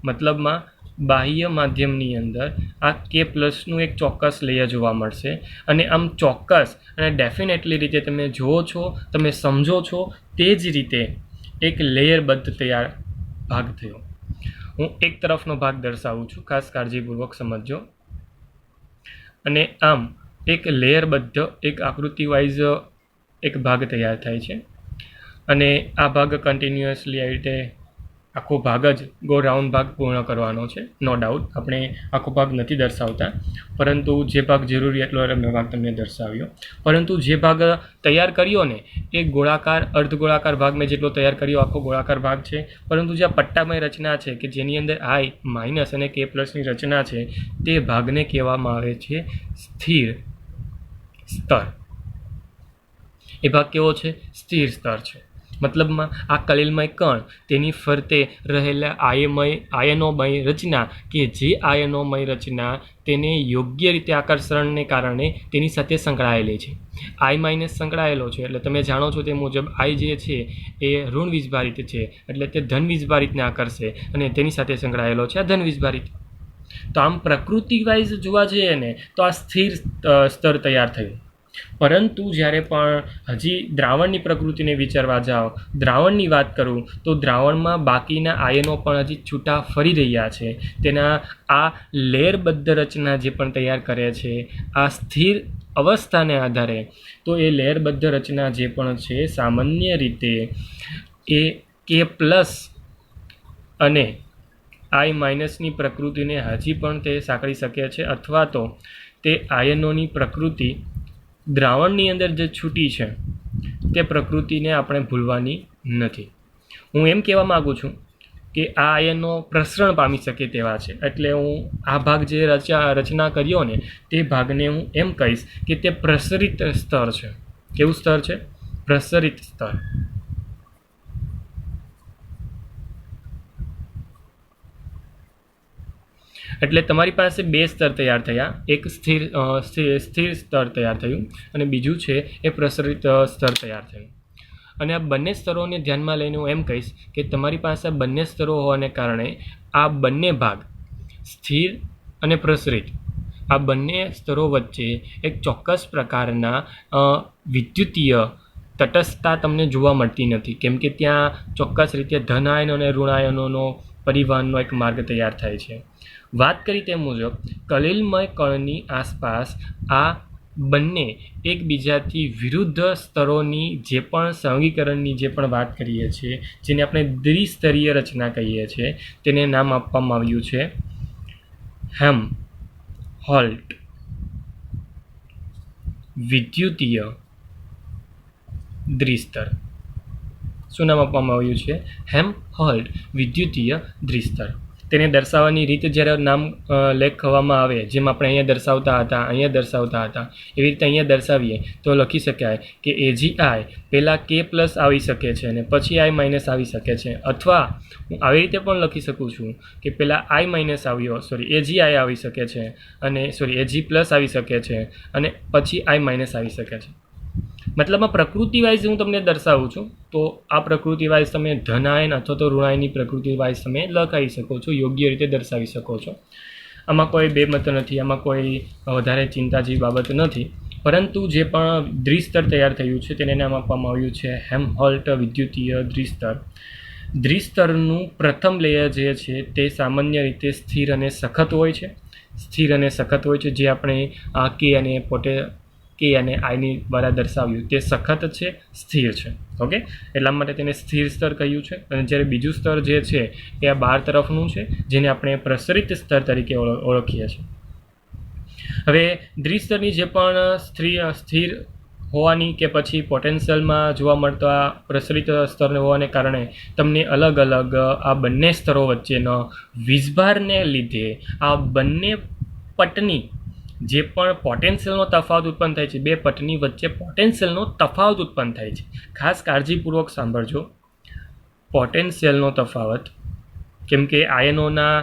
મતલબમાં બાહ્ય માધ્યમની અંદર આ કે પ્લસનું એક ચોક્કસ લેયર જોવા મળશે અને આમ ચોક્કસ અને ડેફિનેટલી રીતે તમે જુઓ છો, તમે સમજો છો, તે જ રીતે એક લેયરબદ્ધ તૈયાર ભાગ થયો. હું એક તરફનો ભાગ દર્શાવું છું, ખાસ કાળજીપૂર્વક સમજજો. અને આમ એક લેયરબદ્ધ એક આકૃતિ વાઇઝ એક ભાગ તૈયાર થાય છે અને આ ભાગ કન્ટિન્યુઅસલી આવી રીતે આખો ભાગ જ ગો રાઉન્ડ ભાગ પૂર્ણ કરવાનો છે. નો ડાઉટ આપણે આખો ભાગ નથી દર્શાવતા, પરંતુ જે ભાગ જરૂરી એટલો ભાગ તમને દર્શાવ્યો. પરંતુ જે ભાગ તૈયાર કર્યો ને એ ગોળાકાર અર્ધગોળાકાર ભાગ મેં જેટલો તૈયાર કર્યો આખો ગોળાકાર ભાગ છે. પરંતુ જે આ પટ્ટામય રચના છે કે જેની અંદર આઈ માઇનસ અને કે પ્લસની રચના છે તે ભાગને કહેવામાં આવે છે સ્થિર સ્તર. એ ભાગ કેવો છે? સ્થિર સ્તર છે. મતલબમાં આ કલિલમય કણ તેની ફરતે રહેલા આયનોમય રચના કે જે આયનોમય રચના તેને યોગ્ય રીતે આકર્ષણને કારણે તેની સાથે સંકળાયેલી છે. આઈ માઇનસ સંકળાયેલો છે એટલે તમે જાણો છો તે મુજબ આઈ જે છે એ ઋણ વીજભારિત છે એટલે તે ધન વીજભારિતને આકર્ષે અને તેની સાથે સંકળાયેલો છે આ ધન વીજભારિત. તો આમ પ્રકૃતિ વાઇઝ જોવા જઈએ ને તો આ સ્થિર સ્તર તૈયાર થયું. પરંતુ જ્યારે પણ હજી દ્રાવણની પ્રકૃતિને વિચારવા જાઓ, દ્રાવણની વાત કરું તો દ્રાવણમાં બાકીના આયનો પણ હજી છૂટા ફરી રહ્યા છે. તેના આ લેયરબદ્ધ રચના જે પણ તૈયાર કરે છે આ સ્થિર અવસ્થાને આધારે, તો એ લેયરબદ્ધ રચના જે પણ છે સામાન્ય રીતે એ કે પ્લસ અને આઈ માઇનસની પ્રકૃતિને હજી પણ તે સાંકળી શકે છે, અથવા તો તે આયનોની પ્રકૃતિ દ્રાવણની અંદર જે છૂટી છે તે પ્રકૃતિને આપણે ભૂલવાની નથી. હું એમ કહેવા માગું છું કે આ આયનો પ્રસરણ પામી શકે તેવા છે. એટલે હું આ ભાગ જે રચના કર્યો ને તે ભાગને હું એમ કહીશ કે તે પ્રસરિત સ્તર છે. કેવું સ્તર છે? પ્રસરિત સ્તર. એટલે તમારી પાસે બે સ્તર તૈયાર થયા. એક સ્થિર સ્તર તૈયાર થયું અને બીજું છે એ પ્રસરિત સ્તર તૈયાર થયું. અને આ બંને સ્તરોને ધ્યાનમાં લઈને હું એમ કહીશ કે તમારી પાસે બંને સ્તરો હોવાને કારણે આ બંને ભાગ સ્થિર અને પ્રસરિત આ બંને સ્તરો વચ્ચે એક ચોક્કસ પ્રકારના વિદ્યુતીય તટસ્થતા તમને જોવા મળતી નથી, કેમ કે ત્યાં ચોક્કસ રીતે ધન આયનો અને ઋણ આયનોનો પરિવહનનો એક માર્ગ તૈયાર થાય છે. વાત કરી તે મુજબ કલિલમય કણની આસપાસ આ બંને એકબીજાથી વિરુદ્ધ સ્તરોની જે પણ સંયોગીકરણની જે પણ વાત કરીએ છીએ, જેને આપણે દ્વિસ્તરીય રચના કહીએ છીએ, તેને નામ આપવામાં આવ્યું છે હેલ્મહોલ્ટ્ઝ વિદ્યુતીય દ્વિસ્તર. શું નામ આપવામાં આવ્યું છે? હેલ્મહોલ્ટ્ઝ વિદ્યુતીય દ્વિસ્તર. તેને દર્શાવવાની રીત જ્યારે નામ લેખવામાં આવે, જેમ આપણે અહીંયા દર્શાવતા હતા એવી રીતે અહીંયા દર્શાવીએ તો લખી શકાય કે AgI પહેલાં કે પ્લસ આવી શકે છે અને પછી આઈ માઇનસ આવી શકે છે. અથવા હું આવી રીતે પણ લખી શકું છું કે પહેલાં આઈ માઇનસ AgI આવી શકે છે અને Ag પ્લસ આવી શકે છે અને પછી આઈ માઇનસ આવી શકે છે. મતલબમાં પ્રકૃતિ વાઇઝ હું તમને દર્શાવું છું, તો આ પ્રકૃતિ વાઇઝ તમે ધન આયન અથવા તો ઋણ આયનની પ્રકૃતિ વાઇઝ તમે લખાવી શકો છો, યોગ્ય રીતે દર્શાવી શકો છો. આમાં કોઈ બેમત નથી, આમાં કોઈ વધારે ચિંતા જેવી બાબત નથી. પરંતુ જે પણ દ્વિસ્તર તૈયાર થયું છે તેને નામ આપવામાં આવ્યું છે હેલ્મહોલ્ટ્ઝ વિદ્યુતીય દ્વિસ્તર. દ્વિસ્તરનું પ્રથમ લેયર જે છે તે સામાન્ય રીતે સ્થિર અને સખત હોય છે. જે આપણે આ કે અને આઈની દ્વારા દર્શાવ્યું તે સખત છે, સ્થિર છે. ઓકે, એટલા માટે તેને સ્થિર સ્તર કહ્યું છે. અને જ્યારે બીજું સ્તર જે છે એ આ બહાર તરફનું છે, જેને આપણે પ્રસરિત સ્તર તરીકે ઓળખીએ છીએ. હવે દ્વિસ્તરની જે પણ સ્થિર હોવાની કે પછી પોટેન્શિયલમાં જોવા મળતા પ્રસરિત સ્તરને હોવાને કારણે તમને અલગ અલગ આ બંને સ્તરો વચ્ચેનો વીજભારને લીધે આ બંને પટની જે પણ પોટેન્શિયલનો તફાવત ઉત્પન્ન થાય છે, બે પટની વચ્ચે પોટેન્શિયલનો તફાવત ઉત્પન્ન થાય છે. ખાસ કાળજીપૂર્વક સાંભળજો, પોટેન્શિયલનો તફાવત, કેમ કે આયનોના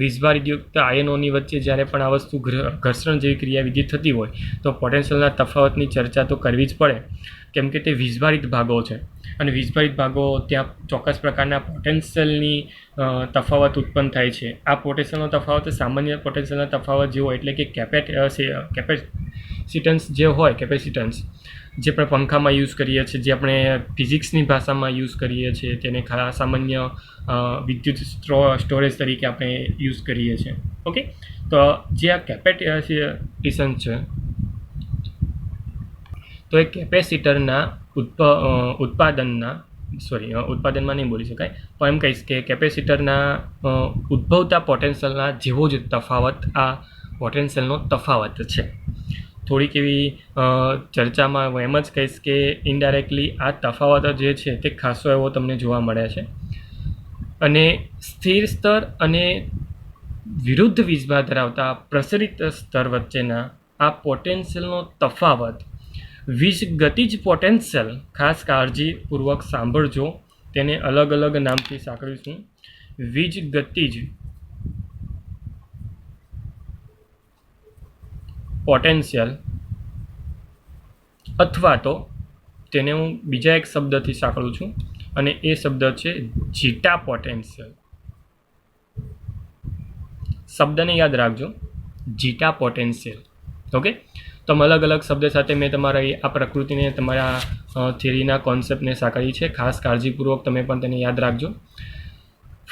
વીજભારિતયુક્ત આયનોની વચ્ચે જ્યારે પણ આ વસ્તુ ઘર્ષણ જેવી ક્રિયાવિધિ થતી હોય તો પોટેન્શિયલના તફાવતની ચર્ચા તો કરવી જ પડે, કેમ કે તે વીજભારિત ભાગો છે અને વીજભારિત ભાગો ત્યાં ચોક્કસ પ્રકારના પોટેન્શિયલની તફાવત ઉત્પન્ન થાય છે. આ પોટેન્શિયલનો તફાવત સામાન્ય પોટેન્શિયલના તફાવત જેવો, એટલે કે કેપેસિટન્સ જે હોય, કેપેસિટન્સ જે આપણે પંખામાં યુઝ કરીએ છીએ, જે આપણે ફિઝિક્સની ભાષામાં યુઝ કરીએ છીએ, તેને સામાન્ય વિદ્યુત સ્ટોરેજ તરીકે આપણે યુઝ કરીએ છીએ. ઓકે, તો જે આ કેપેસિટન્સ છે, તો એ કેપેસિટરના ઉત્પાદનમાં નહીં બોલી શકાય, પણ એમ કહીશ કે કેપેસિટરના ઉદ્ભવતા પોટેન્શિયલના જેવો જ તફાવત આ પોટેન્શિયલનો તફાવત છે. થોડીક એવી ચર્ચામાં હું એમ જ કહીશ કે ઇનડાયરેક્ટલી આ તફાવત જે છે તે ખાસો એવો તમને જોવા મળે છે. અને સ્થિર સ્તર અને વિરુદ્ધ વીજભાર ધરાવતા પ્રસરિત સ્તર વચ્ચેના આ પોટેન્શિયલનો તફાવત વીજગતિજ પોટેન્શિયલ, ખાસ કાળજીપૂર્વક સાંભળજો, તેને અલગ અલગ નામથી સાંકળીશું. વીજગતિજ પોટેન્શિયલ, અથવા તો તેને હું બીજા એક શબ્દથી સાંકળું છું અને એ શબ્દ છે જીટા પોટેન્શિયલ. શબ્દને યાદ રાખજો, જીટા પોટેન્શિયલ. ઓકે, તો અલગ અલગ શબ્દ સાથે મેં તમારા આ પ્રકૃતિને, તમારા થિયરીના કોન્સેપ્ટને સાંકળી છે. ખાસ કાળજીપૂર્વક તમે પણ તેને યાદ રાખજો.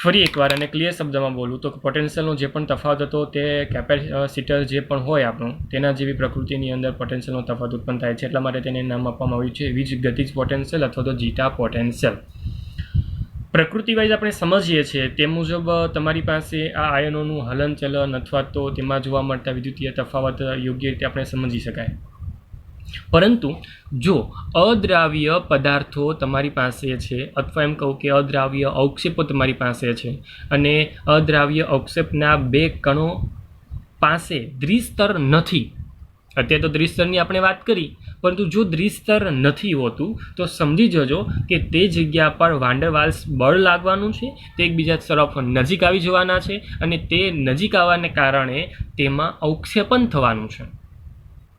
ફરી એકવાર અને ક્લિયર શબ્દમાં બોલું તો પોટેન્શિયલનો જે પણ તફાવત હતો તે કેપેસિટર જે પણ હોય આપણું, તેના જેવી પ્રકૃતિની અંદર પોટેન્શિયલનો તફાવત ઉત્પન્ન થાય છે. એટલા માટે તેને નામ આપવામાં આવ્યું છે વીજગતિજ પોટેન્શિયલ અથવા તો જીટા પોટેન્શિયલ. પ્રકૃતિ વાઇઝ આપણે સમજીએ છીએ તે મુજબ તમારી પાસે આ આયનોનું હલનચલન અથવા તો તેમાં જોવા મળતા વિદ્યુતીય તફાવત યોગ્ય રીતે આપણે સમજી શકાય. પરંતુ જો અદ્રાવ્ય પદાર્થો તમારી પાસે છે, અથવા એમ કહું કે અદ્રાવ્ય અવક્ષેપો તમારી પાસે છે, અને અદ્રાવ્ય અવક્ષેપના બે કણો પાસે દ્વિસ્તર નથી. અત્યારે તો દ્વિસ્તરની આપણે વાત કરી, પરંતુ જો દ્વિસ્તર નથી હોતું તો સમજી જજો કે તે જગ્યા પર વાન્ડર વાલ્સ બળ લાગવાનું છે, તે એકબીજા તરફ નજીક આવી જવાના છે, અને તે નજીક આવવાને કારણે તેમાં અવક્ષેપન થવાનું છે.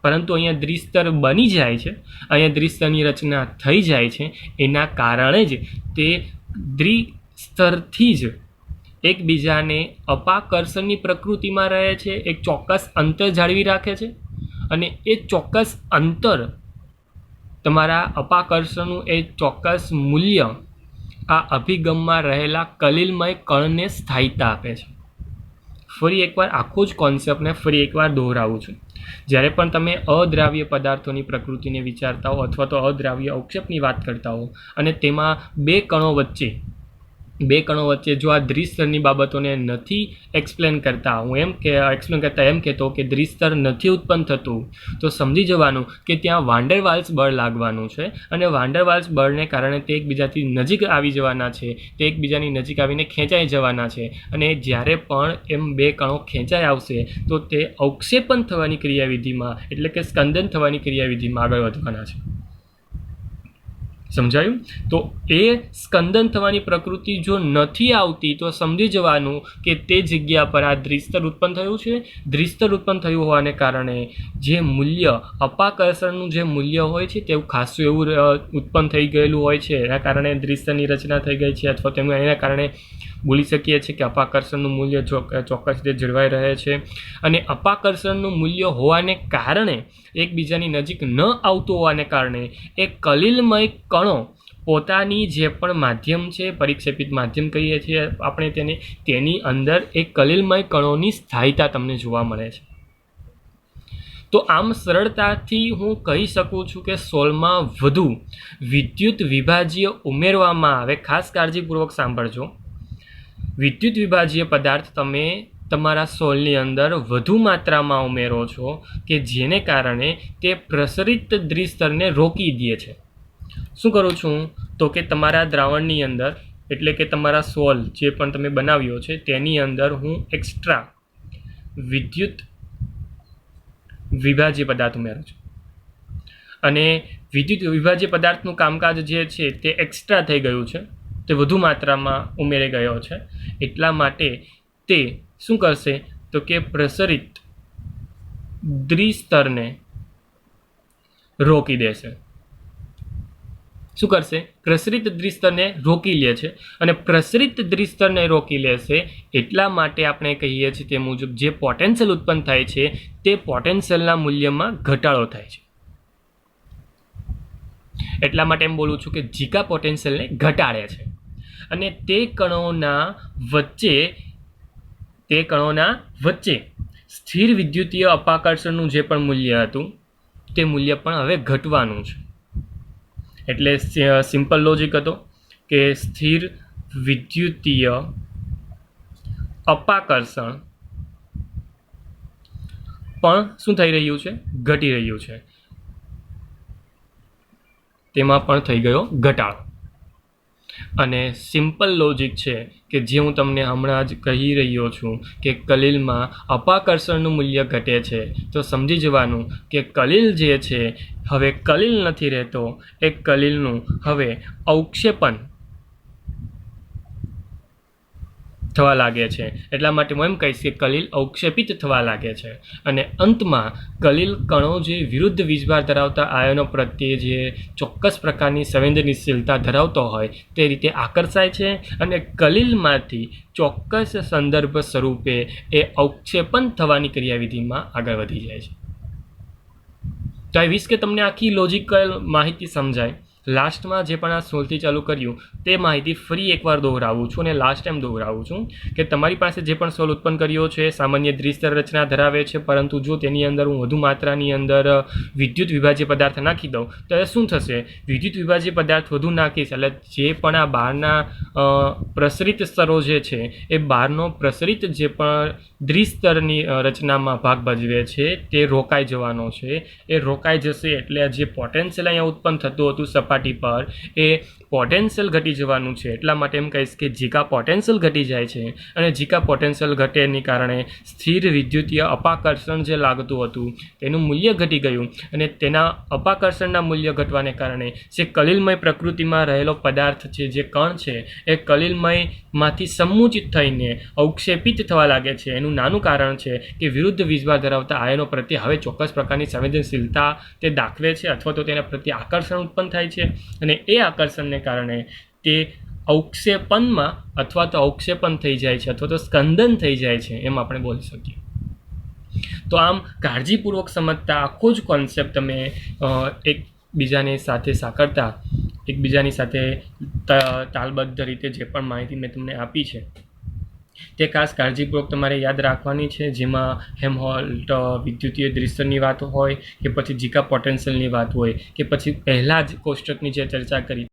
પરંતુ અહીંયા દ્વિસ્તર બની જાય છે, અહીંયા દ્વિસ્તરની રચના થઈ જાય છે, એના કારણે જ તે દ્વિસ્તરથી જ એકબીજાને અપાકર્ષણની પ્રકૃતિમાં રહે છે, એક ચોક્કસ અંતર જાળવી રાખે છે, અને એ ચોક્કસ અંતર તમારા અપાકર્ષણનું એ ચોક્કસ મૂલ્ય આ અભિગમમાં રહેલા કલિલમય કણને સ્થાયીતા આપે છે. ફરી એકવાર આખું જ કોન્સેપ્ટને ફરી એકવાર દોહરાવું છું. જ્યારે પણ તમે અદ્રાવ્ય પદાર્થોની પ્રકૃતિને વિચારતા હો અથવા તો અદ્રાવ્ય અવક્ષેપની વાત કરતા હો, અને તેમાં બે કણો વચ્ચે જો આ દ્વિસ્તરની બાબતોને નથી એક્સપ્લેન કરતા, હું એમ કહેતો કે દ્વિસ્તર નથી ઉત્પન્ન થતું, તો સમજી જવાનું કે ત્યાં વાન્ડર વાલ્સ બળ લાગવાનું છે, અને વાન્ડર વાલ્સ બળને કારણે તે એકબીજાથી નજીક આવી જવાના છે, તે એકબીજાની નજીક આવીને ખેંચાઈ જવાના છે, અને જ્યારે પણ એમ બે કણો ખેંચાઈ આવશે તો તે અવક્ષેપન થવાની ક્રિયાવિધિમાં, એટલે કે સ્કંદન થવાની ક્રિયાવિધિમાં આગળ વધવાના છે. સમજાયું? તો એ સ્કંદન થવાની પ્રકૃતિ જો નથી આવતી તો સમજી જવાનું કે તે જગ્યા પર આ દ્વિસ્તર ઉત્પન્ન થયું છે. દ્વિસ્તર ઉત્પન્ન થયું હોવાને કારણે જે મૂલ્ય, અપાકર્ષણનું જે મૂલ્ય હોય છે તેવું ખાસું એવું ઉત્પન્ન થઈ ગયેલું હોય છે. એના કારણે દ્વિસ્તરની રચના થઈ ગઈ છે, અથવા તેમ એના કારણે બોલી શકીએ છીએ કે અપાકર્ષણનું મૂલ્ય ચોક્કસ રીતે જળવાઈ રહે છે. અને અપાકર્ષણનું મૂલ્ય હોવાને કારણે, એકબીજાની નજીક ન આવતું હોવાને કારણે, એ કલિલમય કણો પોતાની જે પણ માધ્યમ છે, પરિક્ષેપિત માધ્યમ કહીએ છીએ આપણે તેને, તેની અંદર એ કલિલમય કણોની સ્થાયીતા તમને જોવા મળે છે. તો આમ સરળતાથી હું કહી શકું છું કે 16માં વધુ વિદ્યુત વિભાજ્ય ઉમેરવામાં આવે. ખાસ કાળજીપૂર્વક સાંભળજો, વિદ્યુત વિભાજ્ય પદાર્થ તમે તમારા સોલની અંદર વધુ માત્રામાં ઉમેરો છો કે જેને કારણે તે પ્રસરિત દ્વિસ્તરને રોકી દે છે. શું કરું છું તો કે તમારા દ્રાવણની અંદર, એટલે કે તમારા સોલ જે પણ તમે બનાવ્યો છે તેની અંદર હું એક્સ્ટ્રા વિદ્યુત વિભાજ્ય પદાર્થ ઉમેરું છું, અને વિદ્યુત વિભાજ્ય પદાર્થનું કામકાજ જે છે તે એક્સ્ટ્રા થઈ ગયું છે, તે વધુ માત્રામાં ઉમેરી ગયો છે. એટલા માટે તે શું કરશે તો કે પ્રસરિત દ્વિસ્તરને રોકી દેશે. શું કરશે? પ્રસરિત દ્વિસ્તરને રોકી લે છે. અને પ્રસરિત દ્વિસ્તરને રોકી લેશે એટલા માટે આપણે કહીએ છીએ તે મુજબ જે પોટેન્શિયલ ઉત્પન્ન થાય છે તે પોટેન્શિયલના મૂલ્યમાં ઘટાડો થાય છે. એટલા માટે એમ બોલું છું કે ઝીકા પોટેન્શિયલને ઘટાડે છે. અને તે કણોના વચ્ચે સ્થિર વિદ્યુતીય અપાકર્ષણનું જે પણ મૂલ્ય હતું તે મૂલ્ય પણ હવે ઘટવાનું છે. એટલે સિમ્પલ લોજિક હતો કે સ્થિર વિદ્યુતીય અપાકર્ષણ પણ શું થઈ રહ્યું છે? ઘટી રહ્યું છે. તેમાં પણ થઈ ગયો ઘટાડો. અને સિમ્પલ લોજિક છે કે જે હું તમને હમણાં જ કહી રહ્યો છું કે કલિલમાં અપાકર્ષણનું મૂલ્ય ઘટે છે તો સમજી જવાનું કે કલિલ જે છે હવે કલિલ નથી રહેતો, એ કલિલનું હવે અવક્ષેપન થવા લાગે છે. એટલા માટે હું એમ કહીશ કે કલિલ અવક્ષેપિત થવા લાગે છે. અને અંતમાં કલિલ કણો જે વિરુદ્ધ વીજભાર ધરાવતા આયનો પ્રત્યે જે ચોક્કસ પ્રકારની સંવેદનશીલતા ધરાવતો હોય તે રીતે આકર્ષાય છે અને કલિલમાંથી ચોક્કસ સંદર્ભ સ્વરૂપે એ અવક્ષેપન થવાની ક્રિયાવિધિમાં આગળ વધી જાય છે. તો આ વીસ કે તમને આખી લોજિકલ માહિતી સમજાય. લાસ્ટમાં જે પણ આ 16થી ચાલુ કર્યું તે માહિતી ફરી એકવાર દોહરાવું છું અને લાસ્ટ ટાઈમ દોહરાવું છું કે તમારી પાસે જે પણ સોલ ઉત્પન્ન કર્યો છે સામાન્ય દ્વિસ્તર રચના ધરાવે છે, પરંતુ જો તેની અંદર હું વધુ માત્રાની અંદર વિદ્યુત વિભાજ્ય પદાર્થ નાખી દઉં તો એ શું થશે? વિદ્યુત વિભાજ્ય પદાર્થ વધુ નાખીશ એટલે જે પણ આ બહારના પ્રસરિત સ્તરો જે છે એ બહારનો પ્રસરિત જે પણ દ્વિસ્તરની રચનામાં ભાગ ભજવે છે તે રોકાઈ જવાનો છે. એ રોકાઈ જશે એટલે જે પોટેન્શિયલ અહીંયા ઉત્પન્ન થતું હતું સપાટી પર એ પોટેન્શિયલ ઘટી જવાનું છે. એટલા માટે એમ કહીશ કે ઝીકા પોટેન્શિયલ ઘટી જાય છે. અને ઝીકા પોટેન્શિયલ ઘટેની કારણે સ્થિર વિદ્યુતીય અપાકર્ષણ જે લાગતું હતું તેનું મૂલ્ય ઘટી ગયું. અને તેના અપાકર્ષણના મૂલ્ય ઘટવાને કારણે જે કલિલમય પ્રકૃતિમાં રહેલો પદાર્થ છે, જે કણ છે, એ કલિલમયમાંથી સમુચિત થઈને અવક્ષેપિત થવા લાગે છે. એનું નાનું કારણ છે કે વિરુદ્ધ વીજભાર ધરાવતા આયનો પ્રત્યે હવે ચોક્કસ પ્રકારની સંવેદનશીલતા તે દાખવે છે અથવા તો તેના પ્રત્યે આકર્ષણ ઉત્પન્ન થાય છે. અને એ આકર્ષણને કારણે તે અવક્ષેપનમાં અથવા તો અવક્ષેપન થઈ જાય છે અથવા તો સ્કંદન થઈ જાય છે એમ આપણે બોલી શકીએ. તો આમ કાળજીપૂર્વક સમજતા આખો જ કોન્સેપ્ટ તમે એકબીજાની સાથે સાંકળતા એકબીજાની સાથે તાલબદ્ધ રીતે જે પણ માહિતી મેં તમને આપી છે તે ખાસ કાળજીપૂર્વક તમારે યાદ રાખવાની છે. જેમાં હેલ્મહોલ્ટ્ઝ વિદ્યુતીય દ્વિસ્તરની વાત હોય કે પછી ઝીકા પોટેન્શિયલની વાત હોય કે પછી પહેલાં જ કોષ્ટકની જે ચર્ચા કરી